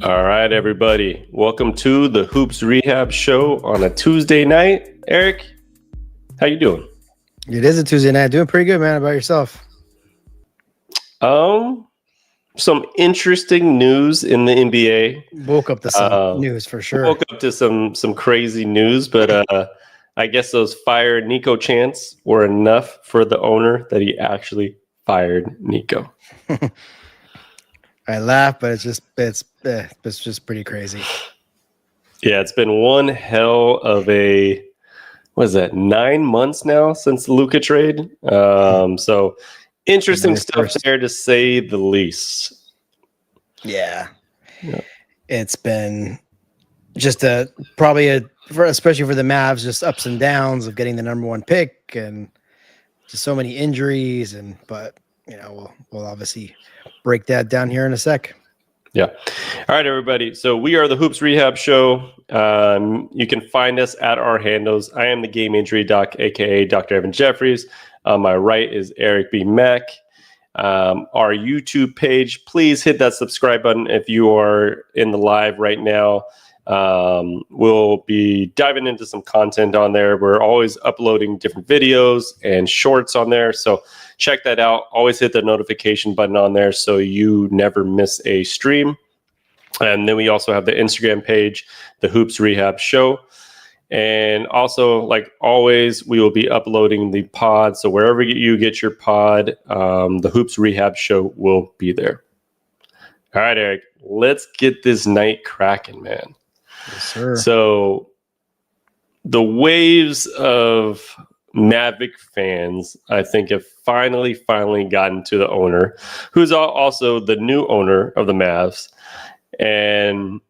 All right, everybody. Welcome to the Hoops Rehab Show on a Tuesday night. Eric, how you doing? It is a Tuesday night. Doing pretty good, man. How about yourself? Some interesting news in the NBA. Woke up to some news for sure. Woke up to some crazy news, but I guess those fired Nico chants were enough for the owner that he actually fired Nico. I laugh, but it's just pretty crazy. Yeah, it's been one hell of a, what is that, 9 months now since the Luka trade. So interesting stuff there, to say the least. Yeah. It's been just especially for the Mavs, just ups and downs of getting the number one pick and just so many injuries. But we'll obviously break that down here in a sec. Yeah. All right, everybody. So we are the Hoops Rehab Show. You can find us at our handles. I am the Game Injury Doc, aka Dr. Evan Jeffries. On my right is Eric B. Mack. Our YouTube page, please hit that subscribe button if you are in the live right now. We'll be diving into some content on there. We're always uploading different videos and shorts on there, so check that out. Always hit the notification button on there so you never miss a stream. And then we also have the Instagram page, the Hoops Rehab Show. And also, like always, we will be uploading the pod. So wherever you get your pod, the Hoops Rehab Show will be there. All right, Eric, let's get this night cracking, man. Yes, sir. So the waves of Mavic fans, I think, have finally gotten to the owner, who's also the new owner of the Mavs. And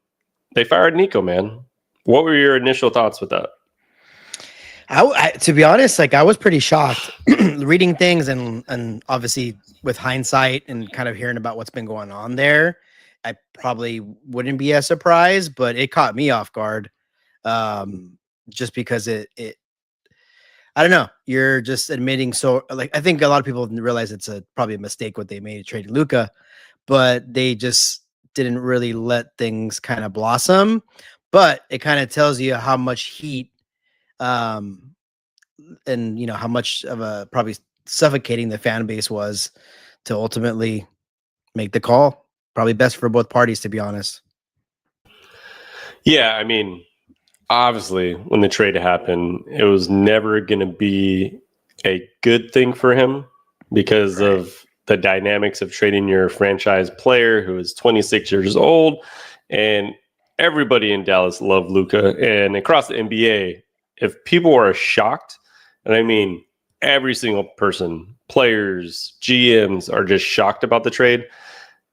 they fired Nico, man. What were your initial thoughts with that? To be honest, I was pretty shocked reading things and obviously with hindsight and kind of hearing about what's been going on there. I probably wouldn't be as surprised, but it caught me off guard. Just because it I don't know. You're just admitting, so I think a lot of people realize it's probably a mistake what they made trading Luka, but they just didn't really let things kind of blossom. But it kind of tells you how much heat, and how much of a probably suffocating the fan base was to ultimately make the call. Probably best for both parties, to be honest. Yeah, I mean, obviously, when the trade happened, it was never going to be a good thing for him because of the dynamics of trading your franchise player who is 26 years old. And everybody in Dallas loved Luka. And across the NBA, if people are shocked, and I mean every single person, players, GMs are just shocked about the trade,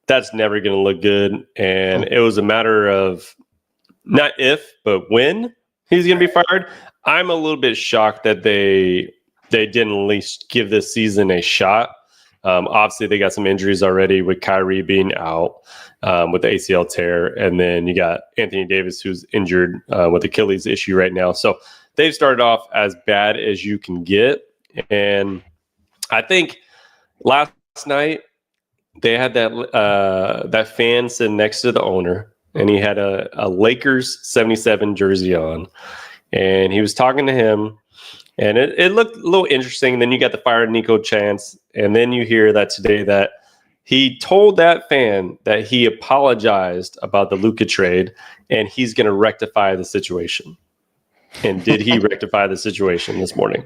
that's never going to look good. And it was a matter of not if, but when he's going to be fired. I'm a little bit shocked that they didn't at least give this season a shot. Obviously, they got some injuries already with Kyrie being out with the ACL tear. And then you got Anthony Davis, who's injured with Achilles issue right now. So they've started off as bad as you can get. And I think last night they had that fan sitting next to the owner, and he had a Lakers 77 jersey on. And he was talking to him. And it looked a little interesting. Then you got the fired Nico chants. And then you hear that today that he told that fan that he apologized about the Luka trade and he's going to rectify the situation. And did he rectify the situation this morning?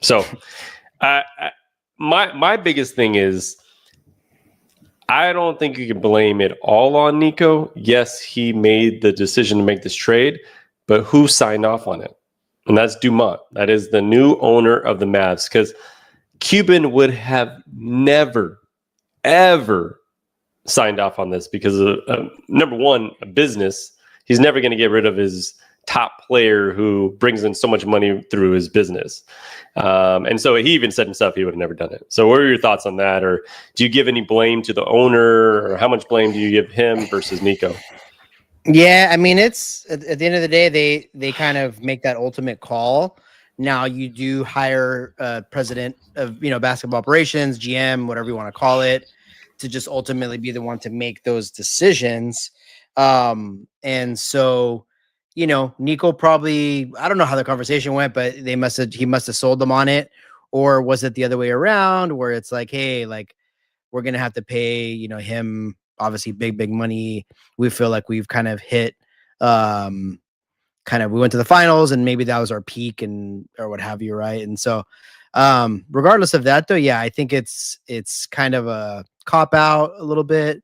So my biggest thing is, I don't think you can blame it all on Nico. Yes, he made the decision to make this trade, but who signed off on it? And that's Dumont. That is the new owner of the Mavs, because Cuban would have never, ever signed off on this because of, number one, a business. He's never going to get rid of his top player who brings in so much money through his business. And so he even said himself he would have never done it. So what are your thoughts on that? Or do you give any blame to the owner, or how much blame do you give him versus Nico? Yeah, I mean, it's at the end of the day, they kind of make that ultimate call. Now you do hire a president of basketball operations, GM, whatever you want to call it, to just ultimately be the one to make those decisions. And so, Nico probably, I don't know how the conversation went, but he must have sold them on it. Or was it the other way around where it's like, hey, like we're going to have to pay, him obviously big money. We feel like we've kind of hit, we went to the finals and maybe that was our peak or what have you. Right. And so, regardless of that though, yeah, I think it's kind of a cop out a little bit.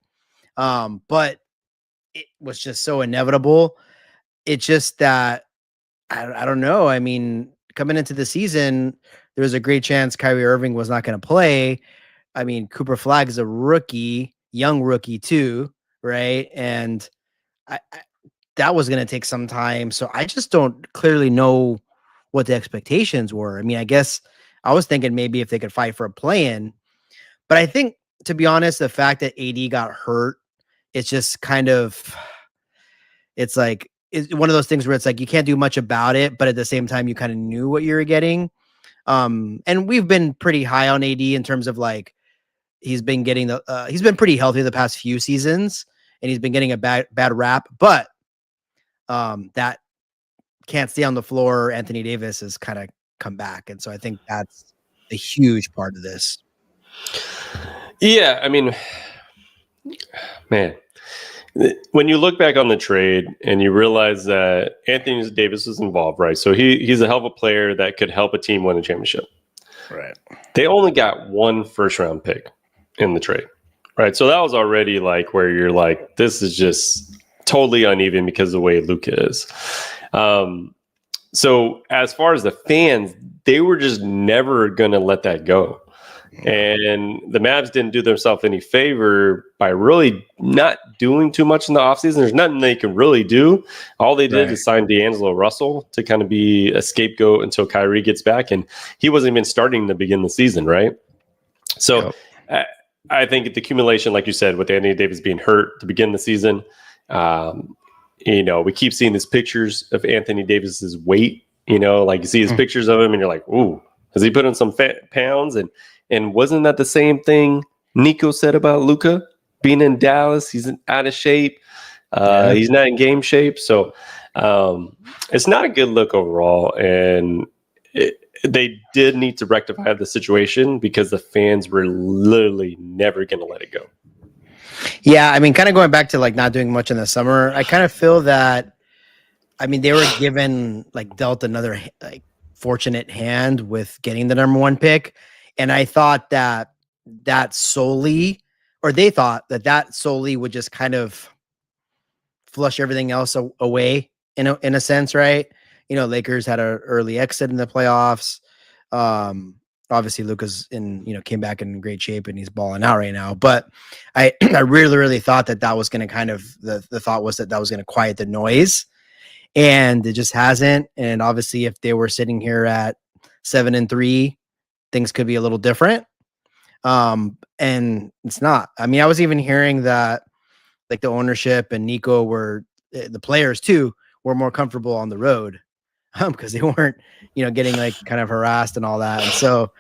But it was just so inevitable. It's just that I don't know. I mean, coming into the season, there was a great chance Kyrie Irving was not going to play. I mean, Cooper Flag is a rookie, young rookie too, right? And that was going to take some time. So I just don't clearly know what the expectations were. I mean, I guess I was thinking maybe if they could fight for a play-in, but I think, to be honest, the fact that AD got hurt, it's just kind of, it's like, it's one of those things where it's like you can't do much about it, but at the same time, you kind of knew what you were getting. And we've been pretty high on AD in terms of like he's been getting he's been pretty healthy the past few seasons, and he's been getting a bad rap. But that can't stay on the floor. Anthony Davis has kind of come back, and so I think that's a huge part of this. Yeah, I mean, man. When you look back on the trade and you realize that Anthony Davis was involved, right? So he's a hell of a player that could help a team win a championship. Right. They only got one first-round pick in the trade, right? So that was already like where you're like, this is just totally uneven because of the way Luka is. So as far as the fans, they were just never going to let that go. And the Mavs didn't do themselves any favor by really not doing too much in the offseason. There's nothing they can really do. All they did is sign D'Angelo Russell to kind of be a scapegoat until Kyrie gets back. And he wasn't even starting to begin the season, right? So I think the accumulation, like you said, with Anthony Davis being hurt to begin the season, we keep seeing these pictures of Anthony Davis's weight, like you see his pictures of him and you're like, ooh, has he put on some fat pounds? And wasn't that the same thing Nico said about Luka being in Dallas? He's out of shape. He's not in game shape. So it's not a good look overall. And they did need to rectify the situation because the fans were literally never going to let it go. Yeah, I mean, kind of going back to like not doing much in the summer, I kind of feel that, I mean, they were dealt another like fortunate hand with getting the number one pick. And I thought they thought that solely would just kind of flush everything else away in a sense, right? Lakers had an early exit in the playoffs. Obviously Luka's came back in great shape and he's balling out right now. But I really, really thought that was going to kind of, the thought was that was going to quiet the noise, and it just hasn't. And obviously if they were sitting here at 7-3, things could be a little different. And it's not. I mean, I was even hearing that like the ownership and Nico the players too, were more comfortable on the road because they weren't, getting like kind of harassed and all that. And so,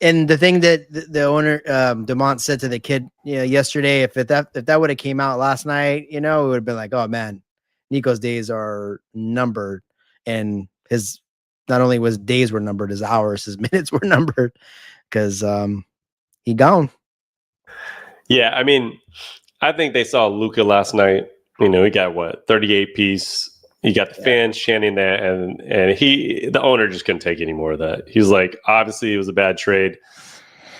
and the thing that the owner, Dumont, said to the kid yesterday, if that would have came out last night, it would have been like, oh man, Nico's days are numbered. And not only his days were numbered, his hours, his minutes were numbered because he gone. Yeah, I mean, I think they saw Luka last night. He got 38 piece. You got the fans chanting that, and the owner just couldn't take any more of that. He's like, obviously it was a bad trade.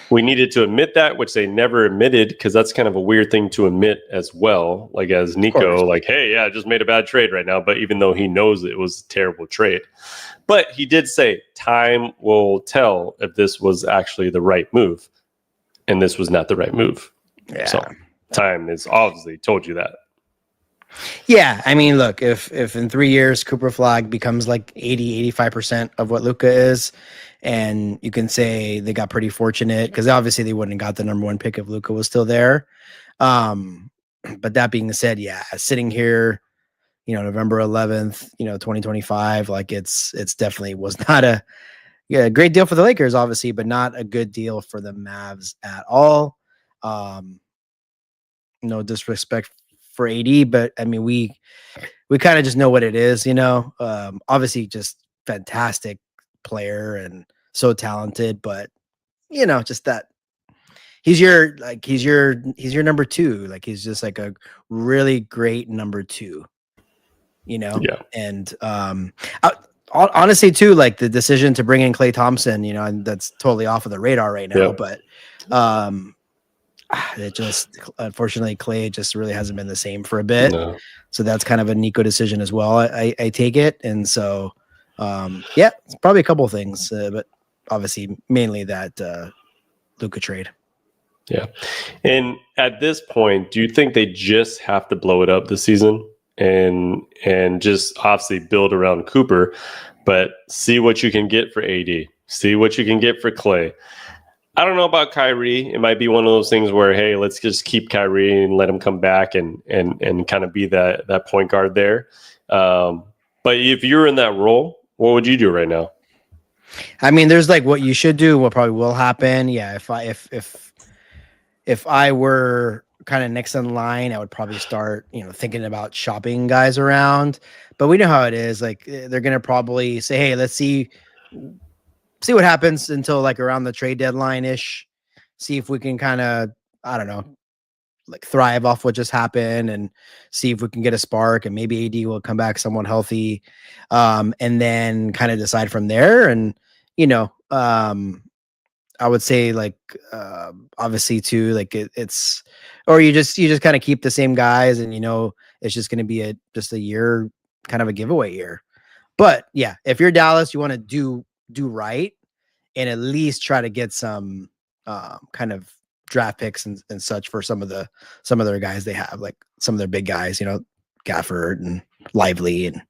We needed to admit that, which they never admitted, because that's kind of a weird thing to admit as well. Like as Nico, like, hey, yeah, I just made a bad trade right now. But even though he knows it was a terrible trade. But he did say time will tell if this was actually the right move. And this was not the right move. Yeah. So time has obviously told you that. Yeah. I mean, look, if in 3 years Cooper Flag becomes like 85% of what Luka is, and you can say they got pretty fortunate because obviously they wouldn't have got the number one pick if Luka was still there. But that being said, yeah, sitting here, November 11th, 2025, like it's definitely was not a great deal for the Lakers, obviously, but not a good deal for the Mavs at all. No disrespect for AD, but I mean, we kind of just know what it is, obviously just fantastic player and so talented, but just that he's your number two. Like he's just like a really great number two, Yeah. And honestly too, like the decision to bring in Klay Thompson, and that's totally off of the radar right now, but it just unfortunately Klay just really hasn't been the same for a bit. No. So that's kind of a Nico decision as well. I take it. And so it's probably a couple of things, but obviously mainly that Luka trade. Yeah. And at this point, do you think they just have to blow it up this season and just obviously build around Cooper, but see what you can get for AD, see what you can get for Klay? I don't know about Kyrie. It might be one of those things where, hey, let's just keep Kyrie and let him come back and kind of be that point guard there. But if you're in that role, what would you do right now? I mean, there's like what you should do, what probably will happen. Yeah, if I were kind of next in line, I would probably start, thinking about shopping guys around. But we know how it is. Like they're gonna probably say, hey, let's see what happens until like around the trade deadline ish. See if we can kind of, I don't know, like thrive off what just happened and see if we can get a spark and maybe AD will come back somewhat healthy. And then kind of decide from there. And, I would say like, obviously too, like it's, or you just kind of keep the same guys and, it's just going to be just a year, kind of a giveaway year. But yeah, if you're Dallas, you want to do right and at least try to get some kind of draft picks and such for some of their guys they have, like some of their big guys, Gafford and Lively and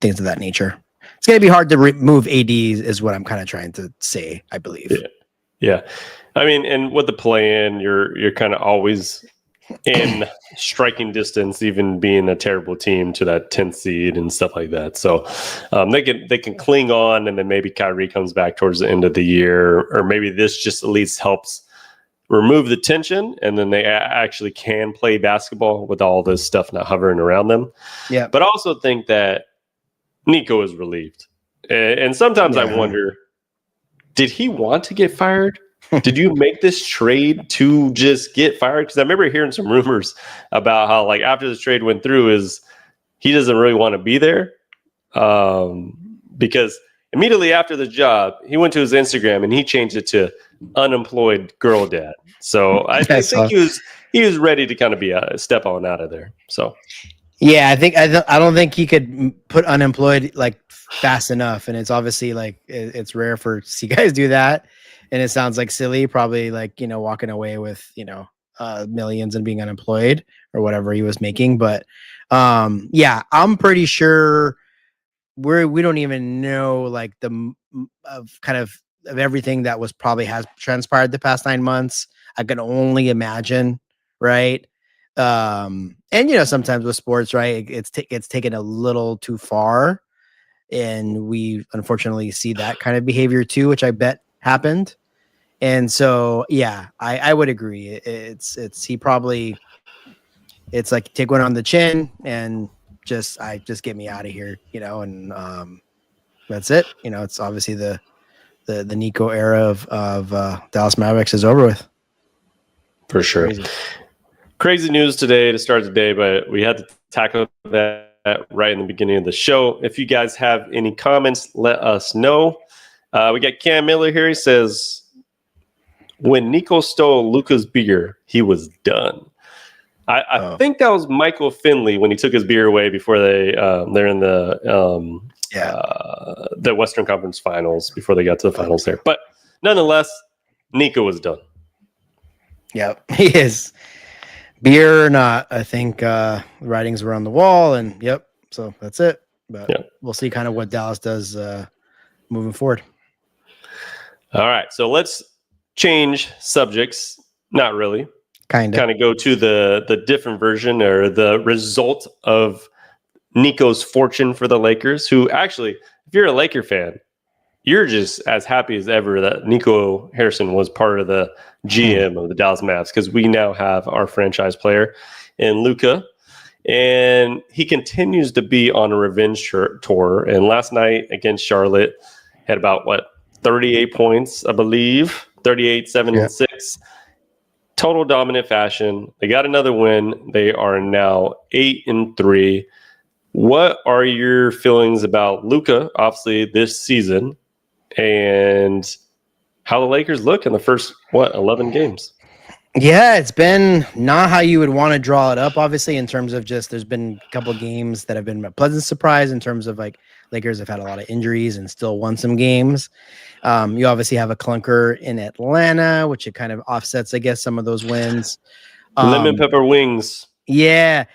things of that nature. It's going to be hard to remove AD is what I'm kind of trying to say, I believe. Yeah. I mean, and with the play in, you're kind of always in striking distance, even being a terrible team, to that 10th seed and stuff like that. So they can cling on, and then maybe Kyrie comes back towards the end of the year, or maybe this just at least helps remove the tension, and then they actually can play basketball with all this stuff not hovering around them. Yeah. But I also think that Nico is relieved. And sometimes I wonder, did he want to get fired? Did you make this trade to just get fired? Because I remember hearing some rumors about how, like, after this trade went through, is he doesn't really want to be there. Because immediately after the job, he went to his Instagram and he changed it to unemployed girl dad. So I think he was ready to kind of be a step on out of there. So yeah, I don't think he could put unemployed like fast enough, and it's obviously like it's rare for see guys do that. And it sounds like silly, probably like, walking away with, millions and being unemployed or whatever he was making. But yeah, I'm pretty sure we don't even know like of everything that was probably has transpired the past 9 months. I can only imagine. Right. And, sometimes with sports, right, it's taken a little too far. And we unfortunately see that kind of behavior too, which I bet happened. And so, yeah, I would agree. It's like take one on the chin and just get me out of here, and that's it. It's obviously the Nico era of Dallas Mavericks is over with. For sure. Crazy news today to start the day, but we had to tackle that right in the beginning of the show. If you guys have any comments, let us know. We got Cam Miller here. He says, when Nico stole Luka's beer, he was done. I think that was Michael Finley when he took his beer away before they're in the Western Conference Finals before they got to the finals there. But nonetheless, Nico was done. Yeah, he is. Beer or not, I think writings were on the wall, and so that's it. But we'll see kind of what Dallas does moving forward. All right, so let's change subjects. Not really. Kind of go to the different version or the result of Nico's fortune for the Lakers, who actually, if you're a Laker fan, you're just as happy as ever that Nico Harrison was part of the GM of the Dallas Mavs, because we now have our franchise player in Luka. And he continues to be on a revenge tour. And last night against Charlotte, had about 38 points, I believe, 38, 7, and 6. Total dominant fashion. They got another win. They are now 8-3. What are your feelings about Luka, obviously, this season, and how the Lakers look in the first, 11 games? Yeah, it's been not how you would want to draw it up, obviously, in terms of just there's been a couple of games that have been a pleasant surprise in terms of like Lakers have had a lot of injuries and still won some games. You obviously have a clunker in Atlanta, which it kind of offsets, I guess, some of those wins. Lemon pepper wings. Yeah,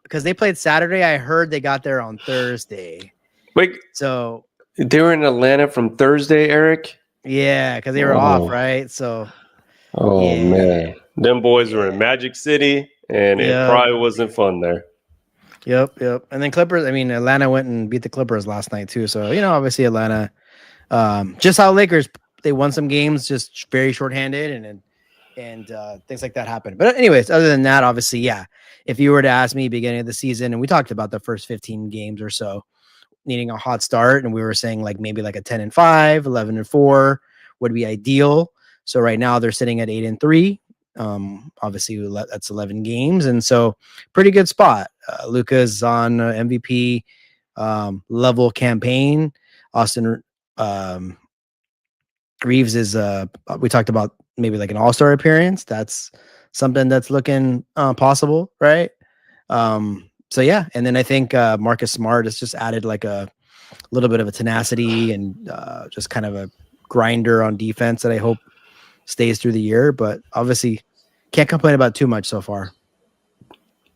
because they played Saturday. I heard they got there on Thursday. Wait, so they were in Atlanta from Thursday, Eric? Yeah, because they were off, right? So, man, them boys were in Magic City, and it probably wasn't fun there. Yep. And then Clippers. I mean, Atlanta went and beat the Clippers last night too. So obviously Atlanta. Just how Lakers, they won some games, just very shorthanded, and things like that happened. But anyways, other than that, obviously, yeah. If you were to ask me beginning of the season, and we talked about the first 15 games or so needing a hot start, and we were saying like maybe like a 10-5, 11-4 would be ideal. So right now they're sitting at 8-3. Obviously that's 11 games, and so pretty good spot. Luka's on MVP level campaign. Austin Reeves is we talked about maybe like an all-star appearance. That's something that's looking possible, right? So yeah, and then I think Marcus Smart has just added like a little bit of a tenacity and just kind of a grinder on defense that I hope stays through the year. But obviously can't complain about too much so far.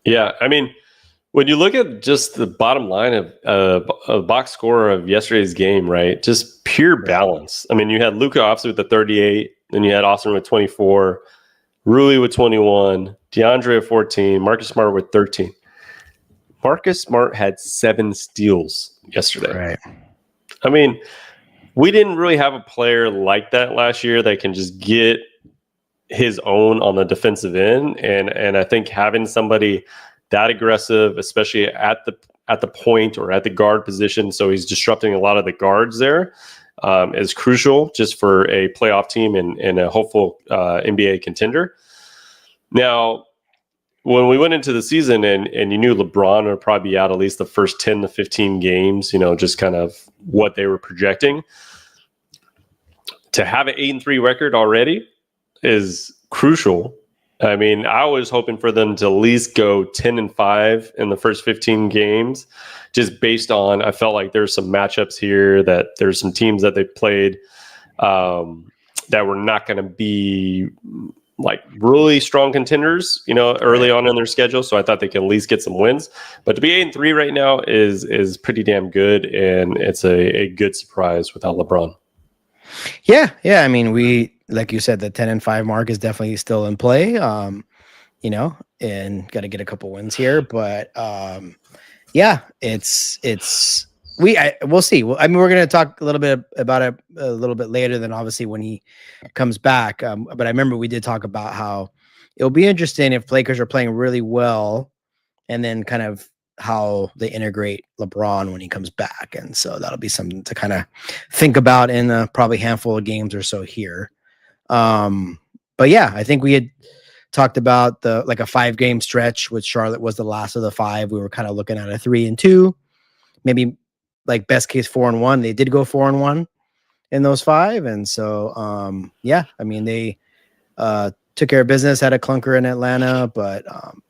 Yeah, I mean, when you look at just the bottom line of a box score of yesterday's game, right? Just pure balance. I mean, you had Luka obviously with the 38, then you had Austin with 24, Rui with 21, DeAndre with 14, Marcus Smart with 13. Marcus Smart had 7 steals yesterday. Right. I mean, we didn't really have a player like that last year that can just get his own on the defensive end. And I think having somebody that aggressive, especially at the point or at the guard position, so he's disrupting a lot of the guards there, is crucial just for a playoff team and a hopeful NBA contender. Now, when we went into the season and you knew LeBron would probably be out at least the first 10 to 15 games, just kind of what they were projecting, to have an 8-3 record already is crucial. I mean, I was hoping for them to at least go 10-5 in the first 15 games, just based on, I felt like there's some matchups here that there's some teams that they played that were not going to be like really strong contenders, early on in their schedule. So I thought they could at least get some wins. But to be 8-3 right now is pretty damn good, and it's a good surprise without LeBron. Yeah. I mean, we, like you said, the 10-5 mark is definitely still in play. And got to get a couple wins here, but yeah, we'll see. I mean, we're going to talk a little bit about it a little bit later than obviously when he comes back. But I remember we did talk about how it'll be interesting if Lakers are playing really well, and then kind of how they integrate LeBron when he comes back. And so that'll be something to kind of think about in probably handful of games or so here. But yeah, I think we had talked about a 5-game stretch with Charlotte was the last of the 5. We were kind of looking at a 3-2, maybe like best case 4-1. They did go 4-1 in those 5. And so, yeah, I mean, they took care of business, had a clunker in Atlanta, but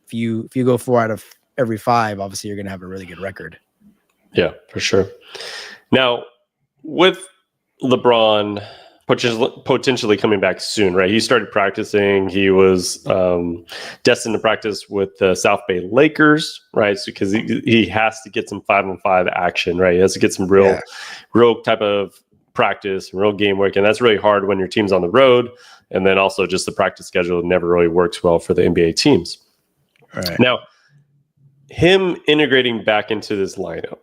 if you go 4 out of every 5, obviously you're going to have a really good record. Yeah, for sure. Now, with LeBron potentially coming back soon, right? He started practicing. He was destined to practice with the South Bay Lakers, right? So, because he has to get some 5-on-5 action, right? He has to get some real type of practice, real game work, and that's really hard when your team's on the road. And then also just the practice schedule never really works well for the NBA teams. Right. Now, him integrating back into this lineup,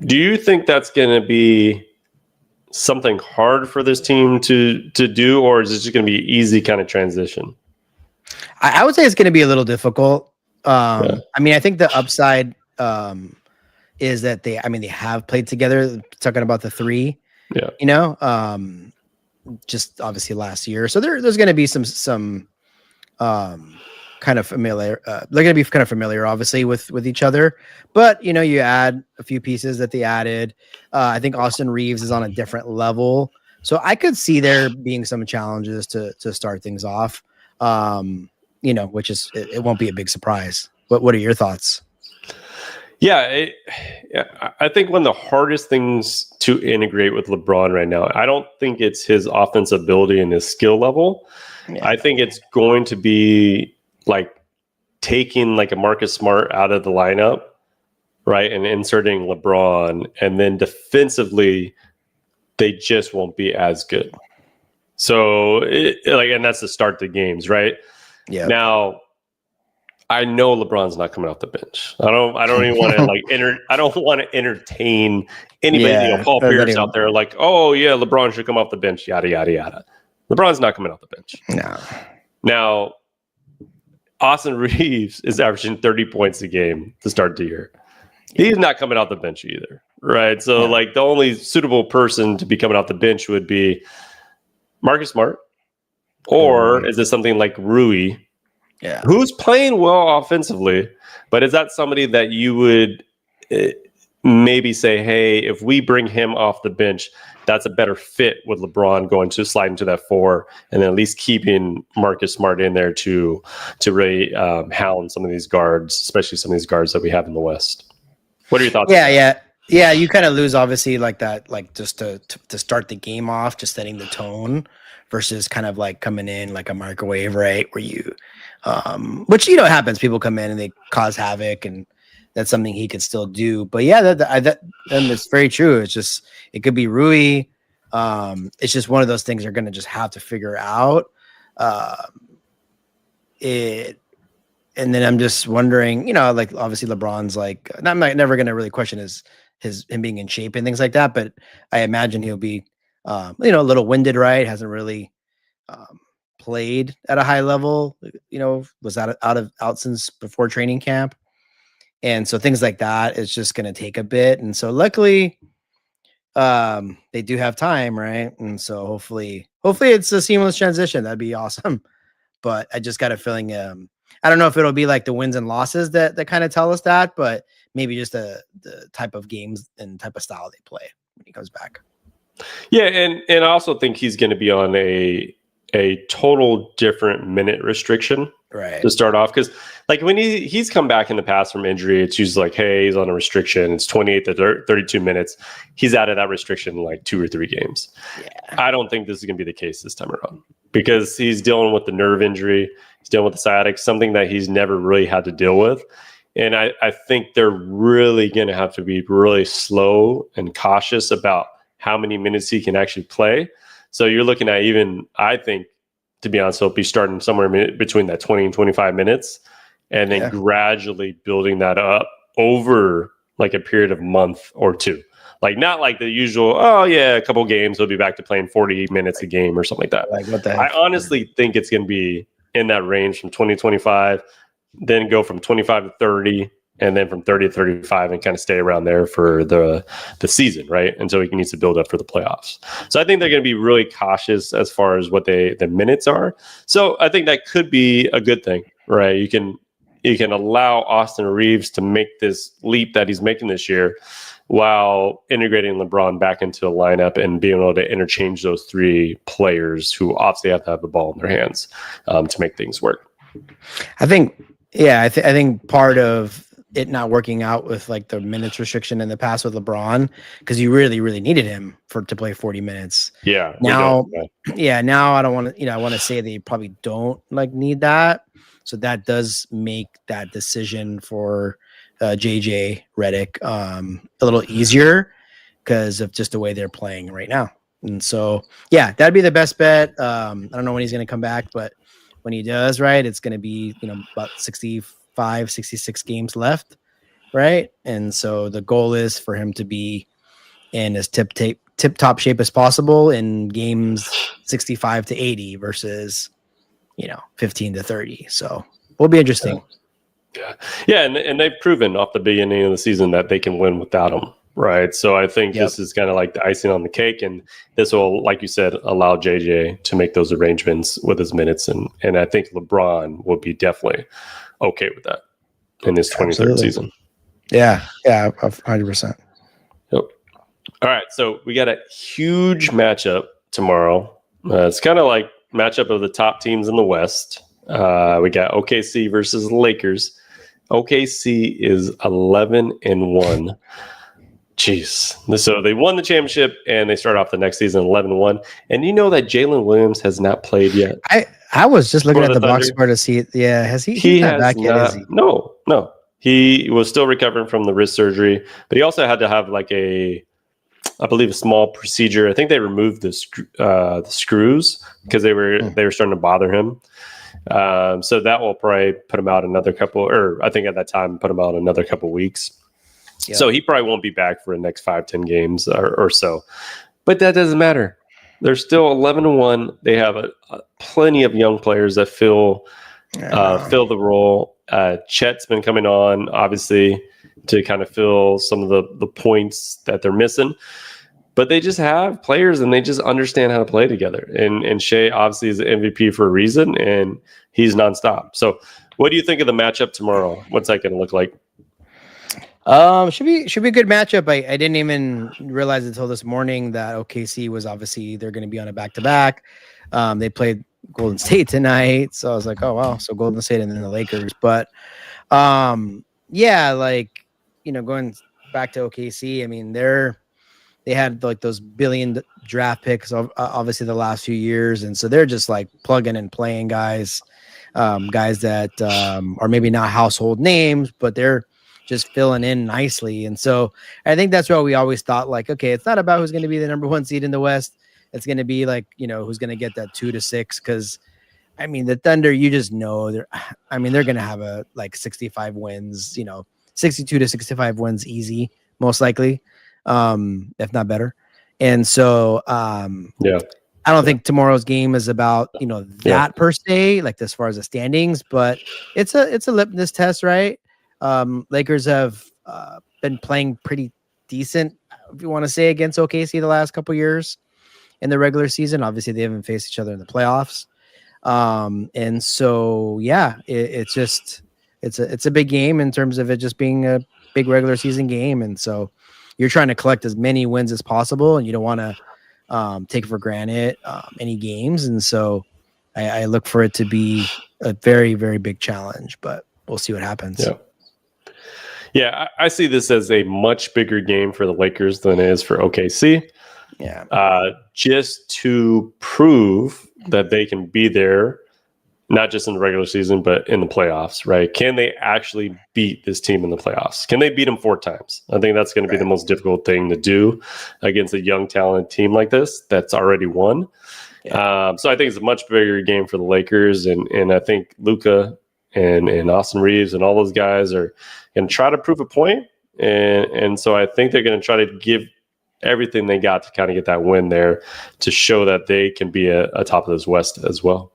do you think that's going to be something hard for this team to do, or is it just going to be easy kind of transition? I would say it's going to be a little difficult. I mean, I think the upside is that they have played together, talking about the three, just obviously last year. So there's going to be some kind of familiar. They're going to be kind of familiar, obviously, with each other. But you add a few pieces that they added. I think Austin Reeves is on a different level, so I could see there being some challenges to start things off. Which is it won't be a big surprise. What are your thoughts? Yeah, I think one of the hardest things to integrate with LeBron right now, I don't think it's his offensive ability and his skill level. Yeah. I think it's going to be like taking like a Marcus Smart out of the lineup, right, and inserting LeBron, and then defensively, they just won't be as good. So, and that's to start the games, right? Yeah. Now, I know LeBron's not coming off the bench. I don't even want to I don't want to entertain anybody. Paul Pierce out there like, oh yeah, LeBron should come off the bench. Yada yada yada. LeBron's not coming off the bench. No. Now, Austin Reeves is averaging 30 points a game to start the year. He's not coming off the bench either, right? So the only suitable person to be coming off the bench would be Marcus Smart, or is it something like Rui? Yeah, who's playing well offensively, but is that somebody that you would maybe say, hey, if we bring him off the bench, that's a better fit with LeBron going to slide into that 4, and then at least keeping Marcus Smart in there to really hound some of these guards, especially some of these guards that we have in the West. What are your thoughts? Yeah. You kind of lose obviously like that, like just to start the game off, just setting the tone versus kind of like coming in like a microwave, right? Where you, which happens. People come in and they cause havoc, and that's something he could still do. But yeah, that it's very true. It's just it could be Rui. It's just one of those things you're going to just have to figure out. And then I'm just wondering, like obviously LeBron's like, I'm never going to really question him being in shape and things like that, but I imagine he'll be, a little winded, right? Hasn't really played at a high level, was out since before training camp. And so things like that is just going to take a bit. And so luckily they do have time, right? And so hopefully it's a seamless transition. That'd be awesome. But I just got a feeling, I don't know if it'll be like the wins and losses that kind of tell us that, but maybe just the type of games and type of style they play when he comes back. Yeah, and I also think he's going to be on a total different minute restriction to start off, because like when he's come back in the past from injury, it's usually like, hey, he's on a restriction. It's 28 to 32 minutes. He's out of that restriction in like 2 or 3 games. Yeah. I don't think this is going to be the case this time around, because he's dealing with the nerve injury. He's dealing with the sciatic, something that he's never really had to deal with. And I think they're really going to have to be really slow and cautious about how many minutes he can actually play. So you're looking at even, I think, to be honest, he'll be starting somewhere between that 20 and 25 minutes, and then gradually building that up over like a period of month or 2. Like not like the usual, a couple games, he'll be back to playing 40 minutes a game or something like that. Like what the heck? I honestly think it's going to be in that range from 20 to 25, then go from 25 to 30, and then from 30 to 35, and kind of stay around there for the season, right? Until he needs to build up for the playoffs. So I think they're going to be really cautious as far as what the minutes are. So I think that could be a good thing, right? You can allow Austin Reeves to make this leap that he's making this year, while integrating LeBron back into the lineup and being able to interchange those 3 players who obviously have to have the ball in their hands to make things work. I think, I think part of it not working out with like the minutes restriction in the past with LeBron, because you really, really needed him to play 40 minutes. Yeah. Now I don't want to, I want to say they probably don't like need that. So that does make that decision for JJ Redick a little easier because of just the way they're playing right now. And so, that'd be the best bet. I don't know when he's going to come back, but when he does, right, it's going to be, about 65, 66 games left, right? And so the goal is for him to be in as tip-top shape as possible in games 65 to 80 versus, 15 to 30. So it'll be interesting. Yeah, and they've proven off the beginning of the season that they can win without him, right? So I think this is kind of like the icing on the cake, and this will, like you said, allow JJ to make those arrangements with his minutes, and I think LeBron will be definitely okay with that in his 23rd season. Yeah, 100%. Yep. All right, so we got a huge matchup tomorrow. It's kind of like matchup of the top teams in the West. We got OKC versus the Lakers. OKC is 11-1. Jeez. So they won the championship and they start off the next season 11-1. And you know that Jalen Williams has not played yet. I was just looking at the box score to see it. Yeah, has he? He's not back yet, is he? No. He was still recovering from the wrist surgery, but he also had to have like I believe a small procedure. I think they removed the screws because they were starting to bother him. So that will probably put him out another couple, or I think at that time put him out another couple weeks. Yep. So he probably won't be back for the next 5-10 games or so. But that doesn't matter. They're still 11-1. They have plenty of young players that fill the role. Chet's been coming on, obviously, to kind of fill some of the points that they're missing. But they just have players and they just understand how to play together. And Shea obviously is the MVP for a reason, and he's nonstop. So what do you think of the matchup tomorrow? What's that going to look like? Should be a good matchup. I didn't even realize until this morning that OKC was obviously they're going to be on a back-to-back. They played Golden State tonight, so I was like, oh wow, so Golden State and then the Lakers. But yeah, like going back to OKC, I mean they had like those billion draft picks, obviously the last few years, and so they're just like plugging and playing guys that are maybe not household names, but they're just filling in nicely. And so I think that's what we always thought, like, okay, it's not about who's going to be the number 1 seed in the West. It's going to be like, who's going to get that 2 to 6. Cause I mean, the Thunder, you just know they're going to have a like 65 wins, 62 to 65 wins easy, most likely, if not better. And so, I don't think tomorrow's game is about, that per se, like as far as the standings, but it's a litmus test, right? Lakers have been playing pretty decent, if you want to say, against OKC the last couple years in the regular season. Obviously, they haven't faced each other in the playoffs, and so it's a big game in terms of it just being a big regular season game, and so you're trying to collect as many wins as possible, and you don't want to take for granted any games, and so I look for it to be a very, very big challenge, but we'll see what happens. Yeah, I see this as a much bigger game for the Lakers than it is for OKC. Yeah. Just to prove that they can be there, not just in the regular season, but in the playoffs, right? Can they actually beat this team in the playoffs? Can they beat them 4 times? I think that's going to be the most difficult thing to do against a young, talented team like this that's already won. Yeah. So I think it's a much bigger game for the Lakers, and I think Luka and Austin Reeves and all those guys are going to try to prove a point. And so I think they're going to try to give everything they got to kind of get that win there to show that they can be a top of this West as well.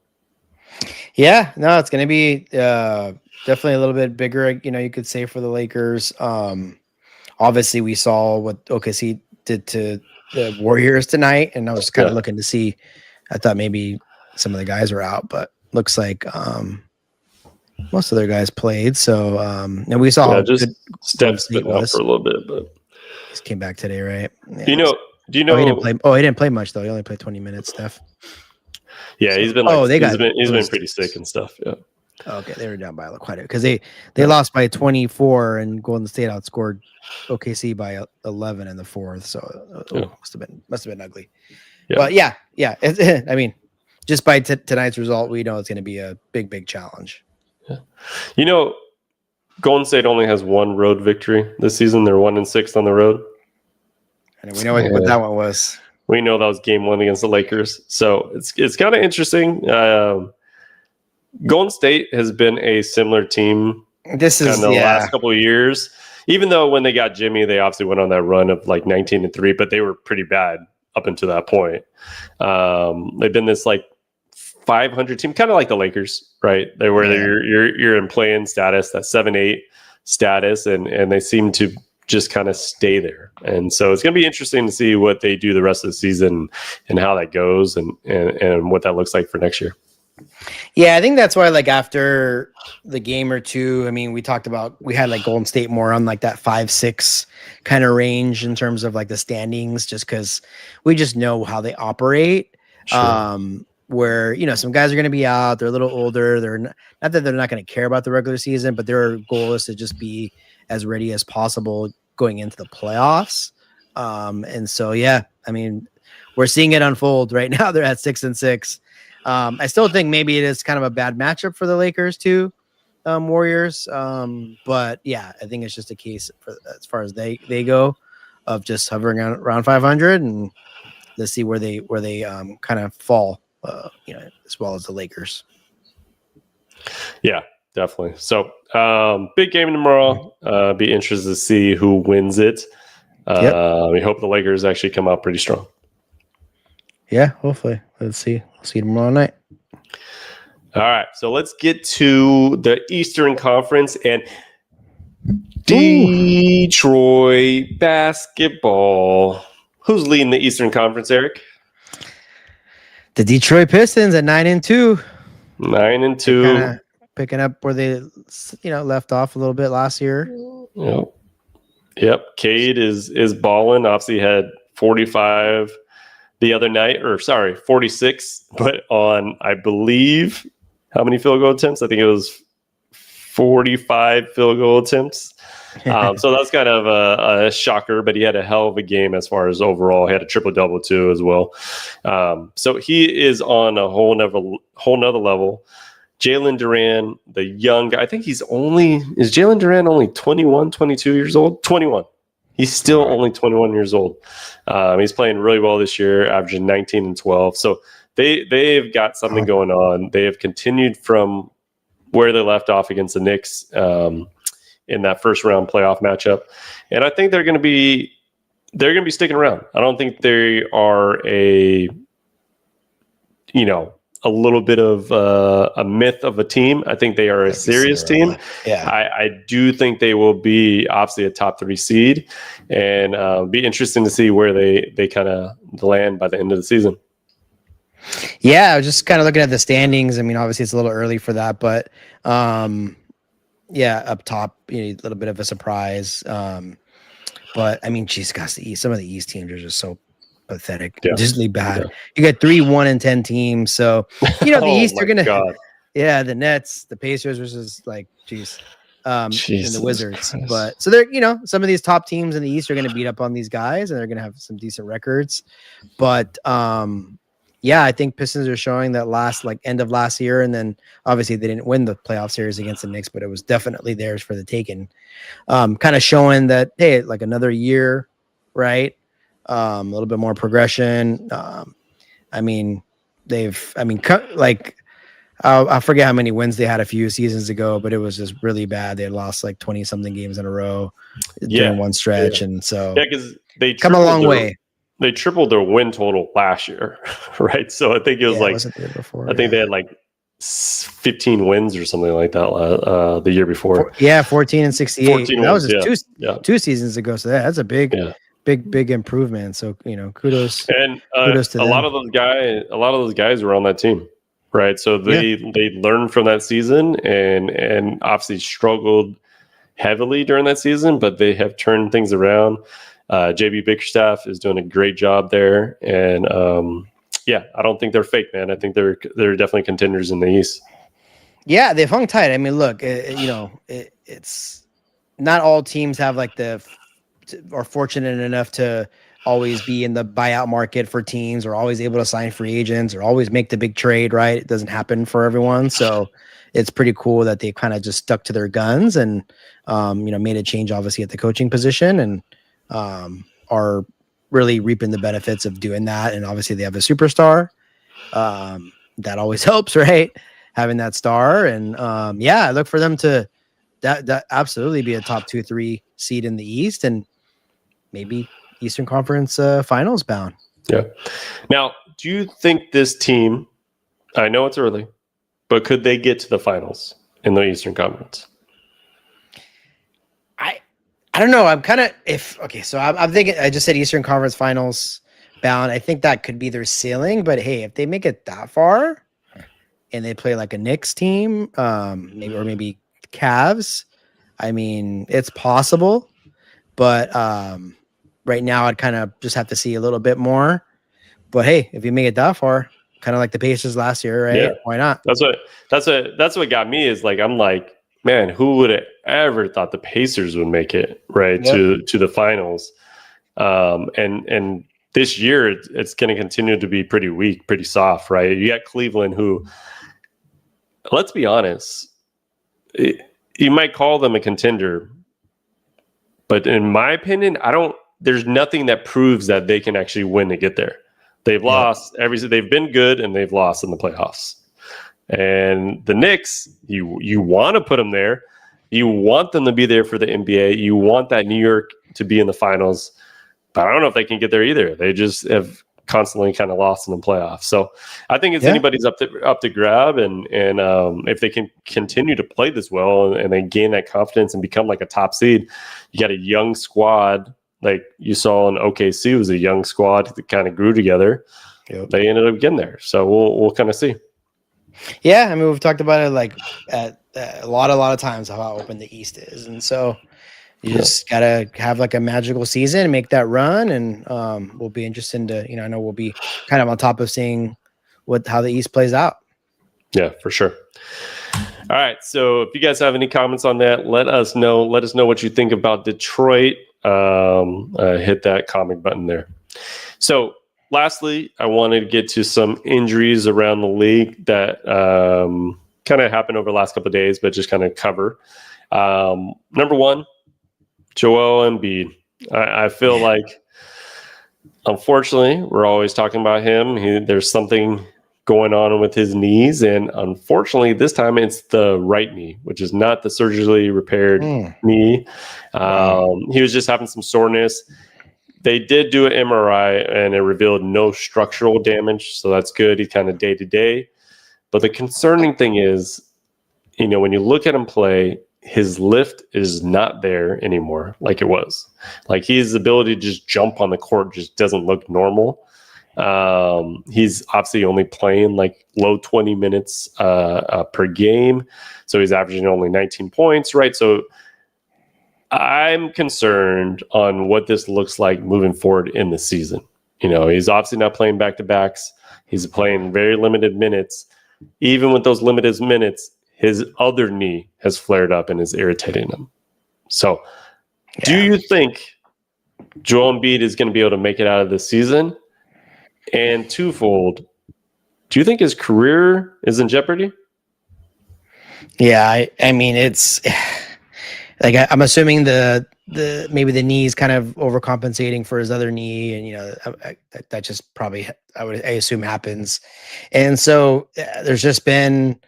Yeah, no, it's going to be definitely a little bit bigger, you could say, for the Lakers. Obviously, we saw what OKC did to the Warriors tonight, and I was kind of looking to see. I thought maybe some of the guys were out, but looks like most of their guys played. So, and we saw just Steph's been out for a little bit, but he came back today, right? Yeah, do you know? He didn't play. Oh, he didn't play much though. He only played 20 minutes. Steph. Yeah, he's been. He's been pretty sick and stuff. Yeah. Okay, they were down by quite a bit because they lost by 24, and Golden State outscored OKC by 11 in the fourth. So must have been ugly. Yeah. But yeah. I mean, just by tonight's result, we know it's going to be a big challenge. Yeah. Golden State only has 1 road victory this season. They're 1-6 on the road. And we know what that one was. We know that was game 1 against the Lakers. So it's kind of interesting. Golden State has been a similar team the last couple of years. Even though when they got Jimmy, they obviously went on that run of like 19-3, but they were pretty bad up until that point. They've been this like 500 team, kind of like the Lakers, right? You're in play-in status, that 7-8 status, and they seem to just kind of stay there. And so it's going to be interesting to see what they do the rest of the season and how that goes and what that looks like for next year. Yeah, I think that's why, like, after the game or two, I mean, we had like Golden State more on like that 5-6 kind of range in terms of like the standings, just because we just know how they operate. Sure. Where, you know, some guys are going to be out, they're a little older. They're not that they're not going to care about the regular season, but their goal is to just be as ready as possible going into the playoffs. And so, yeah, I mean, we're seeing it unfold right now. They're at 6-6. I still think maybe it is kind of a bad matchup for the Lakers too, Warriors. But yeah, I think it's just a case as far as they go of just hovering around 500, and let's see where they kind of fall, you know, as well as the Lakers. Yeah, definitely. So big game tomorrow. Be interested to see who wins it. We hope the Lakers actually come out pretty strong. Yeah, hopefully. Let's see. We'll see you tomorrow night. All right, so let's get to the Eastern Conference and Detroit basketball. Who's leading the Eastern Conference, Eric? The Detroit Pistons at 9-2. 9-2. Picking up where they, you know, left off a little bit last year. Yep. Cade is balling. Obviously had 45 the other night, 46, but on, I believe, how many field goal attempts? I think it was 45 field goal attempts. So that's kind of a shocker, but he had a hell of a game as far as overall. He had a triple-double too as well. So he is on a whole nother level. Jalen Duran, the young guy, I think is Jalen Duran only 21, 22 years old? 21. He's still only 21 years old. He's playing really well this year, averaging 19 and 12. So they've got something going on. They have continued from where they left off against the Knicks in that first round playoff matchup, and I think they're going to be sticking around. I don't think they are a little bit of a myth of a team. I think they are a serious team. Yeah, I do think they will be obviously a top 3 seed, and be interesting to see where they kind of land by the end of the season. Yeah, I was just kind of looking at the standings. I mean, obviously it's a little early for that, but yeah, up top, a little bit of a surprise. But I mean, geez, gosh, the East, some of the East teams are just so pathetic, just really bad. Yeah. You got 3 1-10 teams, so the East are gonna, the Nets, the Pacers versus and the Wizards. But so they're some of these top teams in the East are going to beat up on these guys, and they're going to have some decent records. But yeah, I think Pistons are showing that end of last year, and then obviously they didn't win the playoff series against the Knicks, but it was definitely theirs for the taking. Kind of showing that, hey, like another year, right? A little bit more progression. I forget how many wins they had a few seasons ago, but it was just really bad. They had lost like 20-something games in a row during one stretch, and so because they come a long way. They tripled their win total last year, right? So I think it was I think they had like 15 wins or something like that the year before. 14 and 68. 14 that wins, was just two seasons ago. So that's a big improvement. So kudos. And kudos to a lot of those guys were on that team, right? So they learned from that season and obviously struggled heavily during that season, but they have turned things around. JB Bickerstaff is doing a great job there, and I don't think they're fake, man. I think they're definitely contenders in the East. Yeah, they've hung tight. I mean, look, it's not all teams have are fortunate enough to always be in the buyout market for teams, or always able to sign free agents, or always make the big trade. Right? It doesn't happen for everyone, so it's pretty cool that they kind of just stuck to their guns and made a change, obviously, at the coaching position, and are really reaping the benefits of doing that. And obviously they have a superstar. That always helps, right? Having that star. And I look for them to that absolutely be a top 2-3 seed in the East, and maybe Eastern Conference finals bound. Yeah. Now, do you think this team I know it's early, but could they get to the finals in the Eastern Conference? I don't know. I'm kind of so I'm thinking. I just said Eastern Conference Finals bound. I think that could be their ceiling. But hey, if they make it that far, and they play like a Knicks team, maybe Cavs, I mean, it's possible. But right now, I'd kind of just have to see a little bit more. But hey, if you make it that far, kind of like the Pacers last year, right? Yeah. Why not? That's what got me is like, I'm like, man, who would have ever thought the Pacers would make it right to the finals? And this year it's going to continue to be pretty weak, pretty soft, right? You got Cleveland, who, let's be honest, you might call them a contender, but in my opinion, there's nothing that proves that they can actually win to get there. They've lost they've been good and they've lost in the playoffs. And the Knicks, you want to put them there. You want them to be there for the NBA. You want that New York to be in the finals. But I don't know if they can get there either. They just have constantly kind of lost in the playoffs. So I think it's anybody's up to grab. And if they can continue to play this well and they gain that confidence and become like a top seed, you got a young squad like you saw in OKC. It was a young squad that kind of grew together. Yep. They ended up getting there. So we'll kind of see. Yeah, I mean, we've talked about it like at a lot of times how open the East is, and so you just gotta have like a magical season and make that run, and we'll be interested to I know we'll be kind of on top of seeing how the East plays out. Yeah, for sure. All right, so if you guys have any comments on that, let us know. Let us know what you think about Detroit. Hit that comment button there. So. Lastly, I wanted to get to some injuries around the league that kind of happened over the last couple of days, but just kind of cover. Number one, Joel Embiid. I feel like, unfortunately, we're always talking about him. There's something going on with his knees, and unfortunately, this time it's the right knee, which is not the surgically repaired knee. He was just having some soreness. They did do an MRI, and it revealed no structural damage, so that's good. He's kind of day-to-day. But the concerning thing is, when you look at him play, his lift is not there anymore like it was. Like, his ability to just jump on the court just doesn't look normal. He's obviously only playing like low 20 minutes per game, so he's averaging only 19 points, right? So I'm concerned on what this looks like moving forward in the season. He's obviously not playing back-to-backs. He's playing very limited minutes. Even with those limited minutes, his other knee has flared up and is irritating him. So do you think Joel Embiid is going to be able to make it out of the season? And twofold, do you think his career is in jeopardy? Yeah, I mean, it's... Like I'm assuming the maybe the knee's kind of overcompensating for his other knee, and that just probably I assume happens. And so there's just been,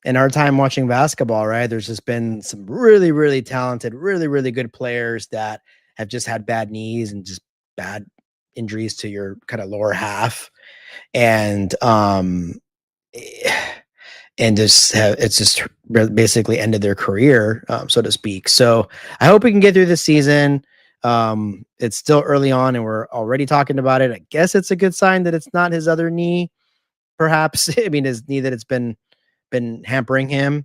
in our time watching basketball, right? There's just been some really, really talented, really, really good players that have just had bad knees and just bad injuries to your kind of lower half, and it's just basically ended their career, so to speak. So I hope we can get through this season. It's still early on, and we're already talking about it. I guess it's a good sign that it's not his other knee, perhaps. I mean, his knee that it's been hampering him.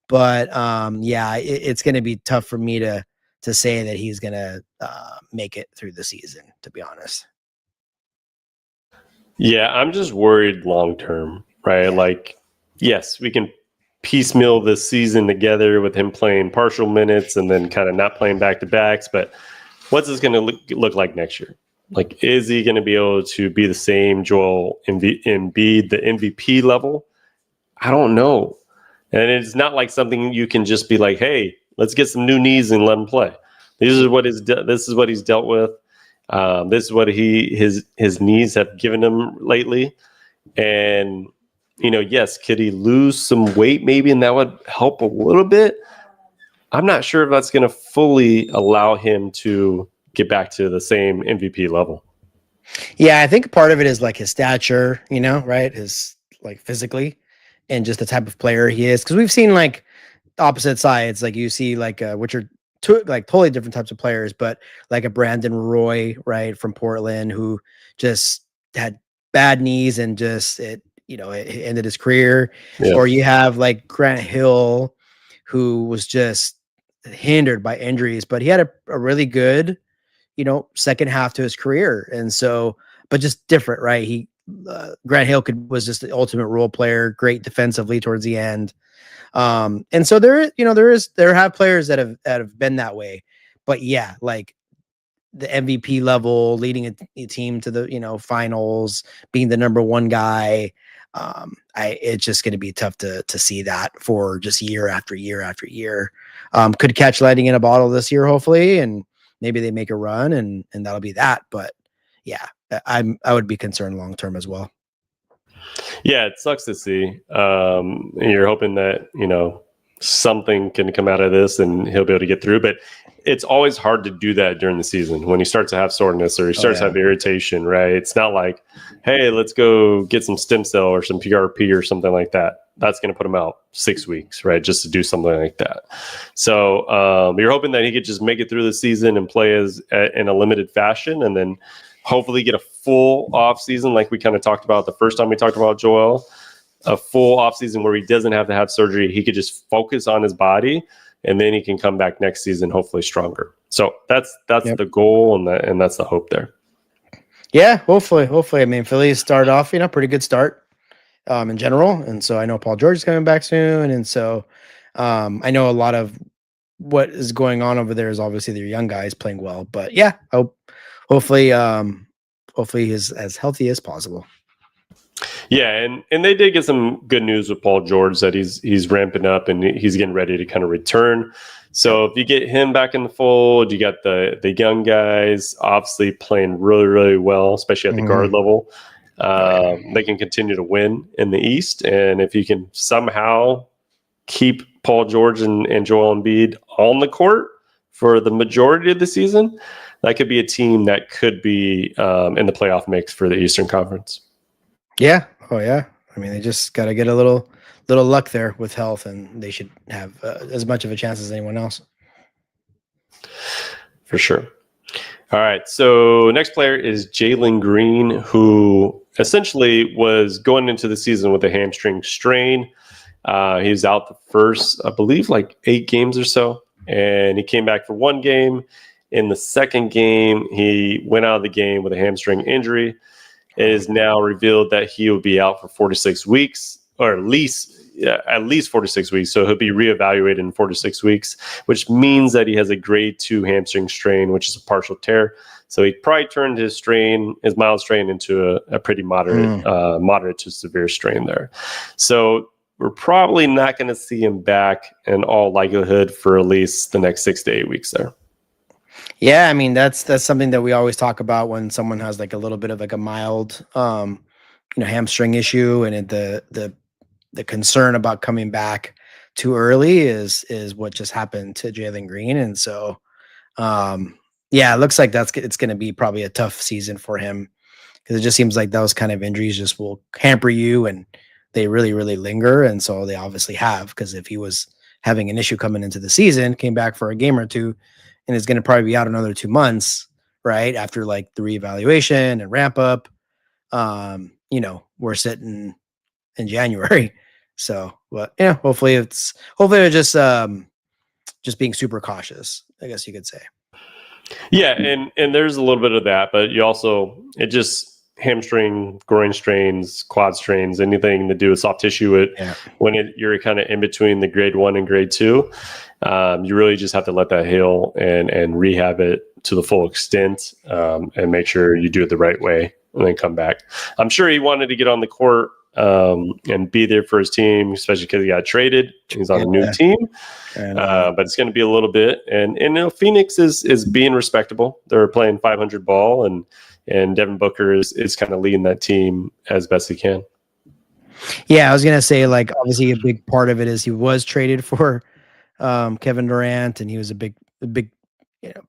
But it's going to be tough for me to say that he's going to make it through the season, to be honest. Yeah, I'm just worried long term, right? Like, yes, we can piecemeal this season together with him playing partial minutes and then kind of not playing back-to-backs, but what's this going to look like next year? Like, is he going to be able to be the same Joel Embiid, the MVP level? I don't know. And it's not like something you can just be like, hey, let's get some new knees and let him play. This is what he's dealt with. This is what his knees have given him lately. And yes, could he lose some weight maybe, and that would help a little bit? I'm not sure if that's going to fully allow him to get back to the same MVP level. Yeah, I think part of it is like his stature, right? His like physically and just the type of player he is. Because we've seen like opposite sides, like you see like which are two like totally different types of players, but like a Brandon Roy, right, from Portland, who just had bad knees and just it ended his career. Yeah. Or you have like Grant Hill, who was just hindered by injuries, but he had a really good, second half to his career. And so, but just different, right? Grant Hill was just the ultimate role player, great defensively towards the end. And so there have players that have been that way, but yeah, like the MVP level, leading a team to the, finals, being the number one guy. It's just going to be tough to see that for just year after year after year. Could catch lightning in a bottle this year, hopefully, and maybe they make a run and that'll be that. But yeah, I would be concerned long term as well. Yeah, it sucks to see. You're hoping that, something can come out of this and he'll be able to get through. But it's always hard to do that during the season when he starts to have soreness or he starts to have irritation, right? It's not like, hey, let's go get some stem cell or some PRP or something like that. That's going to put him out 6 weeks, right? Just to do something like that. So you're hoping that he could just make it through the season and play in a limited fashion and then hopefully get a full off season like we kind of talked about the first time we talked about Joel, a full off season where he doesn't have to have surgery. He could just focus on his body and then he can come back next season, hopefully stronger. So that's the goal and that's the hope there. Yeah, hopefully. I mean, Phillies start off, pretty good start in general. And so I know Paul George is coming back soon. And so I know a lot of what is going on over there is obviously their young guys playing well. But yeah, hopefully he's as healthy as possible. Yeah, and they did get some good news with Paul George that he's ramping up and he's getting ready to kind of return. So if you get him back in the fold, you got the young guys obviously playing really, really well, especially at the guard level. They can continue to win in the East. And if you can somehow keep Paul George and Joel Embiid on the court for the majority of the season, that could be a team that could be in the playoff mix for the Eastern Conference. Yeah. Oh, yeah. I mean, they just got to get a little luck there with health, and they should have as much of a chance as anyone else. For sure. All right. So next player is Jalen Green, who essentially was going into the season with a hamstring strain. He was out the first, I believe, like 8 games or so, and he came back for 1 game. In the second game, he went out of the game with a hamstring injury. It is now revealed that he will be out for 4 to 6 weeks, or at least 4 to 6 weeks. So he'll be reevaluated in 4 to 6 weeks, which means that he has a grade 2 hamstring strain, which is a partial tear. So he probably turned his mild strain into a pretty moderate to severe strain there. So we're probably not going to see him back in all likelihood for at least the next 6 to 8 weeks there. Yeah, I mean that's something that we always talk about when someone has like a little bit of like a mild, hamstring issue, and the concern about coming back too early is what just happened to Jalen Green, and so, it looks like it's going to be probably a tough season for him because it just seems like those kind of injuries just will hamper you, and they really, really linger, and so they obviously have, because if he was having an issue coming into the season, came back for a game or two, and is going to probably be out another 2 months, right? After like the reevaluation and ramp up, we're sitting in January. So, but yeah, hopefully they're just being super cautious, I guess you could say. Yeah. And there's a little bit of that, but you also, hamstring, groin strains, quad strains, anything to do with soft tissue, when you're kind of in between the grade 1 and grade 2, you really just have to let that heal and rehab it to the full extent, and make sure you do it the right way and then come back. I'm sure he wanted to get on the court and be there for his team, especially because he got traded. He's on a new team, but it's going to be a little bit. And Phoenix is being respectable. They're playing 500 ball, and Devin Booker is kind of leading that team as best he can. Yeah, I was going to say, like, obviously a big part of it is he was traded for Kevin Durant, and he was a big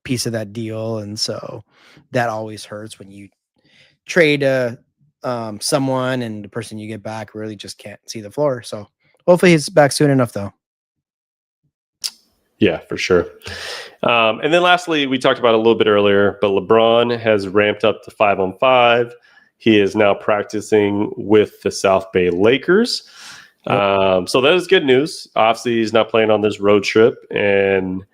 piece of that deal. And so that always hurts when you trade a someone, and the person you get back really just can't see the floor. So hopefully he's back soon enough, though. Yeah, for sure. And then lastly, we talked about it a little bit earlier, but LeBron has ramped up to 5-on-5. He is now practicing with the South Bay Lakers. Yep. So that is good news. Obviously, he's not playing on this road trip, and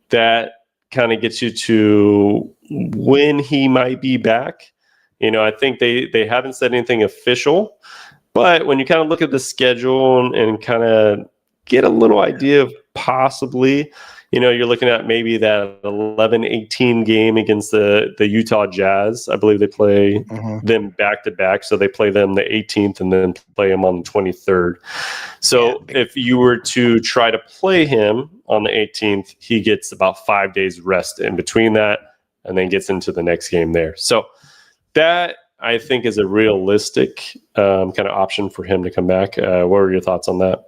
that kind of gets you to when he might be back. I think they haven't said anything official, but when you kind of look at the schedule and kind of get a little idea of possibly, you're looking at maybe that 11-18 game against the Utah Jazz. I believe they play them back-to-back. So they play them the 18th and then play them on the 23rd. So if you were to try to play him on the 18th, he gets about 5 days rest in between that and then gets into the next game there. So that, I think, is a realistic kind of option for him to come back. What were your thoughts on that?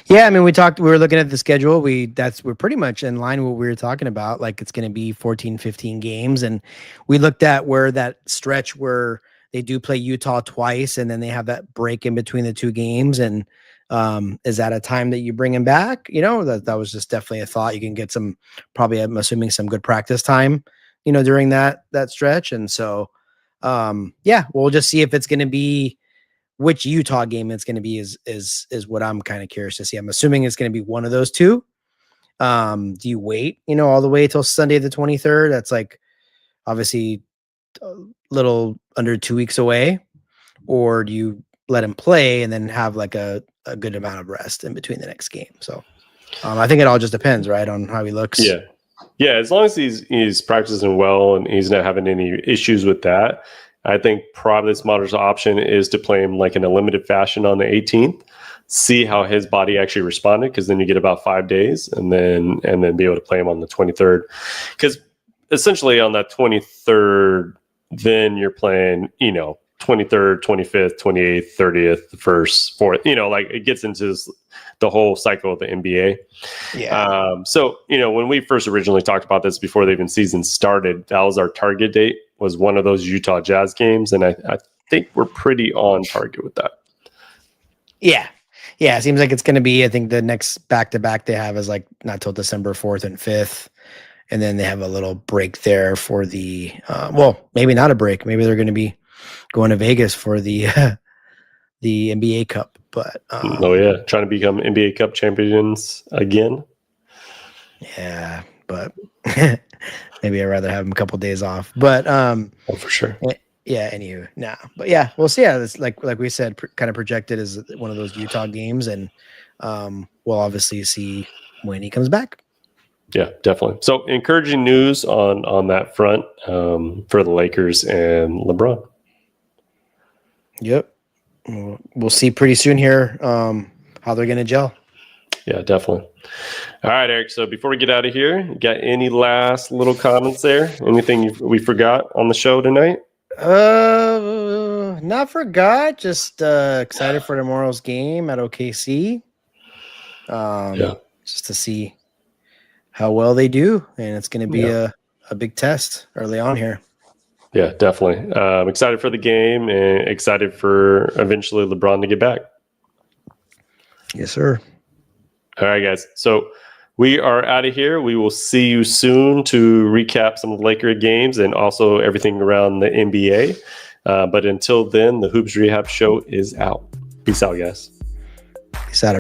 Yeah, I mean, we were looking at the schedule. We're pretty much in line with what we were talking about. Like, it's going to be 14, 15 games. And we looked at where that stretch where they do play Utah twice and then they have that break in between the two games. And is that a time that you bring him back? That was just definitely a thought. You can get some, probably, I'm assuming, some good practice time, during that stretch. And so, we'll just see if it's going to be, which Utah game it's going to be is what I'm kind of curious to see. I'm assuming it's going to be one of those two. Do you wait, all the way till Sunday the 23rd? That's like obviously a little under 2 weeks away. Or do you let him play and then have like a good amount of rest in between the next game? So I think it all just depends, right, on how he looks. Yeah. As long as he's practicing well and he's not having any issues with that, I think probably the smartest option is to play him like in a limited fashion on the 18th, see how his body actually responded, because then you get about 5 days and then be able to play him on the 23rd. Because essentially on that 23rd, then you're playing, 23rd, 25th, 28th, 30th, the 1st, 4th, like it gets into the whole cycle of the NBA. Yeah. So, when we first originally talked about this before the even season started, that was our target date, was one of those Utah Jazz games. And I think we're pretty on target with that. Yeah. It seems like it's going to be, I think the next back-to-back they have is like not till December 4th and 5th. And then they have a little break there for the, maybe not a break. Maybe they're going to be going to Vegas for the NBA Cup. But trying to become NBA Cup champions again. Yeah, but maybe I'd rather have them a couple of days off. But for sure. Yeah. Anywho, but yeah, we'll see. Yeah, it's like we said, kind of projected as one of those Utah games, and we'll obviously see when he comes back. Yeah, definitely. So encouraging news on that front for the Lakers and LeBron. Yep. We'll see pretty soon here how they're going to gel. Yeah, definitely. All right, Eric. So before we get out of here, you got any last little comments there? Anything we forgot on the show tonight? Not forgot. Just excited for tomorrow's game at OKC. Just to see how well they do, and it's going to be a big test early on here. Yeah, definitely. I'm excited for the game and excited for eventually LeBron to get back. Yes, sir. All right, guys. So we are out of here. We will see you soon to recap some of the Laker games and also everything around the NBA. But until then, the Hoops Rehab Show is out. Peace out, guys. Peace out.